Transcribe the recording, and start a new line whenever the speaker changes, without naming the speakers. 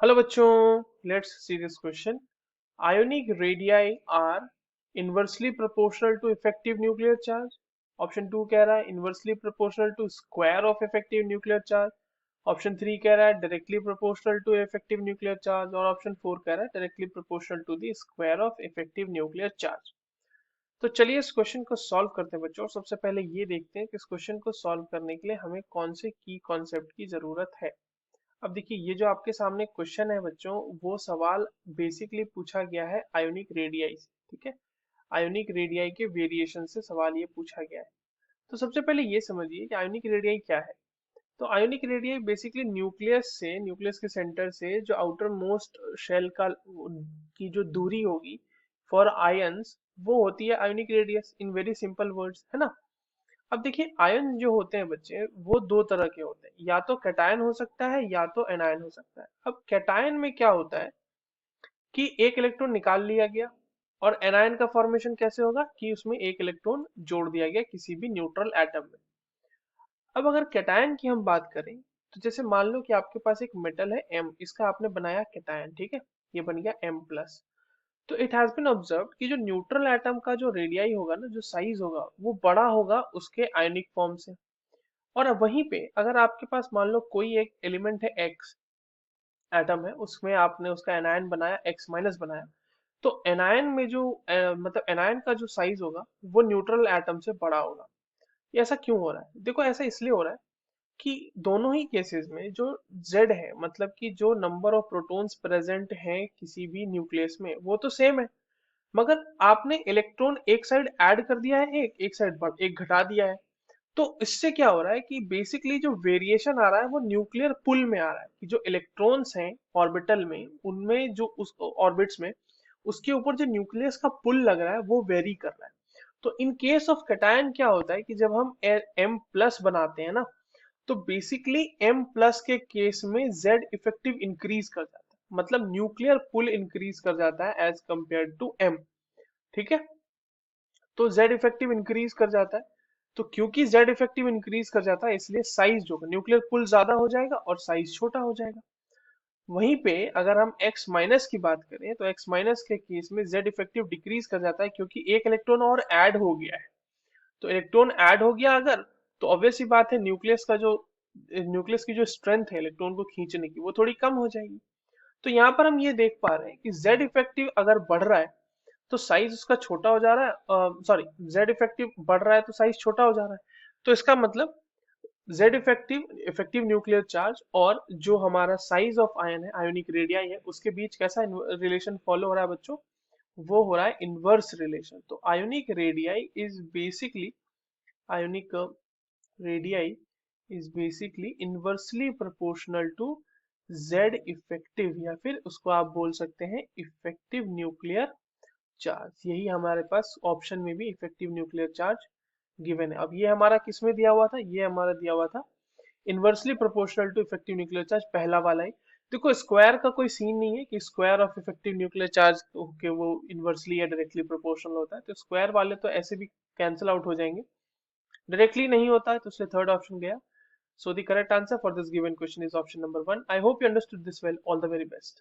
Hello बच्चों, let's see this question. Ionic radii are inversely proportional to effective nuclear charge. Option 2 कह रहा है inversely proportional to square of effective nuclear charge. Option 3 कह रहा है directly proportional to effective nuclear charge और option 4 कह रहा है directly proportional to the square of effective nuclear charge. तो चलिए इस क्वेश्चन को सॉल्व करते हैं बच्चों. और सबसे पहले ये देखते हैं कि इस क्वेश्चन को सॉल्व करने के लिए हमें कौन से की कॉन्सेप्ट की जरूरत है. अब देखिए, ये जो आपके सामने क्वेश्चन है बच्चों, वो सवाल बेसिकली पूछा गया है आयोनिक रेडियाई से. ठीक है, आयोनिक रेडियाई के वेरिएशन से सवाल ये पूछा गया है. तो सबसे पहले ये समझिए कि आयोनिक रेडियाई क्या है. तो आयोनिक रेडियाई बेसिकली न्यूक्लियस के सेंटर से जो आउटर मोस्ट शेल का की जो दूरी होगी फॉर आयंस, वो होती है ionic radius. In very simple words, है ना. अब देखिए, आयन जो होते हैं बच्चे, वो दो तरह के होते हैं. या तो कैटायन हो सकता है या तो एनायन हो सकता है. अब कैटायन में क्या होता है कि एक इलेक्ट्रॉन निकाल लिया गया, और एनायन का फॉर्मेशन कैसे होगा कि उसमें एक इलेक्ट्रॉन जोड़ दिया गया किसी भी न्यूट्रल एटम में. अब अगर कैटायन की हम बात करें, तो जैसे मान लो कि आपके पास एक मेटल है एम, इसका आपने बनाया कैटायन. ठीक है, ये बन गया एम प्लस. तो इट हैज बीन ऑब्जर्व कि जो न्यूट्रल एटम का जो रेडियाई होगा ना, जो साइज होगा, वो बड़ा होगा उसके आयनिक फॉर्म से. और अब वहीं पे अगर आपके पास मान लो कोई एक एलिमेंट है एक्स, एटम है, उसमें आपने उसका एनायन बनाया, एक्स माइनस बनाया, तो एनायन में जो मतलब एनायन का जो साइज होगा वो न्यूट्रल एटम से बड़ा होगा. ये ऐसा क्यों हो रहा है? देखो, ऐसा इसलिए हो रहा है कि दोनों ही केसेस में जो Z है, मतलब कि जो नंबर ऑफ प्रोटॉन्स प्रेजेंट हैं किसी भी न्यूक्लियस में, वो तो सेम है. मगर आपने इलेक्ट्रॉन एक साइड ऐड कर दिया है, एक साइड एक घटा दिया है. तो इससे क्या हो रहा है कि बेसिकली जो वेरिएशन आ रहा है वो न्यूक्लियर पुल में आ रहा है, कि जो इलेक्ट्रॉन्स हैं ऑर्बिटल में, उनमें जो उस ऑर्बिट्स में, उसके ऊपर जो न्यूक्लियस का पुल लग रहा है वो वेरी कर रहा है. तो इन केस ऑफ कैटायन क्या होता है कि जब हम एम प्लस बनाते हैं ना, तो बेसिकली एम प्लस के केस में जेड इफेक्टिव इंक्रीज कर जाता है, मतलब न्यूक्लियर पुल इंक्रीज कर जाता है एज कंपेयर टू एम. ठीक है, तो जेड इफेक्टिव इंक्रीज कर जाता है. तो क्योंकि जेड इफेक्टिव इंक्रीज कर जाता है, इसलिए साइज जो न्यूक्लियर पुल ज्यादा हो जाएगा और साइज छोटा हो जाएगा. वहीं पे अगर हम एक्स माइनस की बात करें, तो एक्स माइनस के केस में जेड इफेक्टिव डिक्रीज कर जाता है, क्योंकि एक इलेक्ट्रॉन और ऐड हो गया है. तो इलेक्ट्रॉन ऐड हो गया अगर, तो ऑब्वियस सी बात है न्यूक्लियस की जो स्ट्रेंथ है इलेक्ट्रॉन को खींचने की, वो थोड़ी कम हो जाएगी. तो यहाँ पर हम ये देख पा रहे हैं कि जेड इफेक्टिव अगर बढ़ रहा है तो साइज उसका छोटा हो जा रहा है. सॉरी, जेड इफेक्टिव बढ़ रहा है तो साइज छोटा हो जा रहा है. तो इसका मतलब Z effective effective nuclear charge और जो हमारा साइज ऑफ आयन है, आयोनिक रेडियाई है, उसके बीच कैसा रिलेशन फॉलो हो रहा है बच्चों? वो हो रहा है इनवर्स रिलेशन. तो ionic radii is basically ionic radii is basically inversely proportional to Z effective, या फिर उसको आप बोल सकते हैं इफेक्टिव न्यूक्लियर चार्ज. यही हमारे पास ऑप्शन में भी इफेक्टिव न्यूक्लियर चार्ज गिवन है. अब ये हमारा किस में दिया हुआ था? ये हमारा दिया हुआ था inversely proportional to effective nuclear charge, पहला वाला ही. देखो, स्क्वायर का कोई सीन नहीं है कि square of effective nuclear charge के वो इनवर्सली या डायरेक्टली प्रोपोर्शनल होता है. तो स्क्वायर वाले तो ऐसे भी कैंसिल आउट हो जाएंगे, डायरेक्टली नहीं होता है, तो इसलिए थर्ड ऑप्शन गया. So the correct answer for this given question is option number 1. I hope you understood this well. All the very best.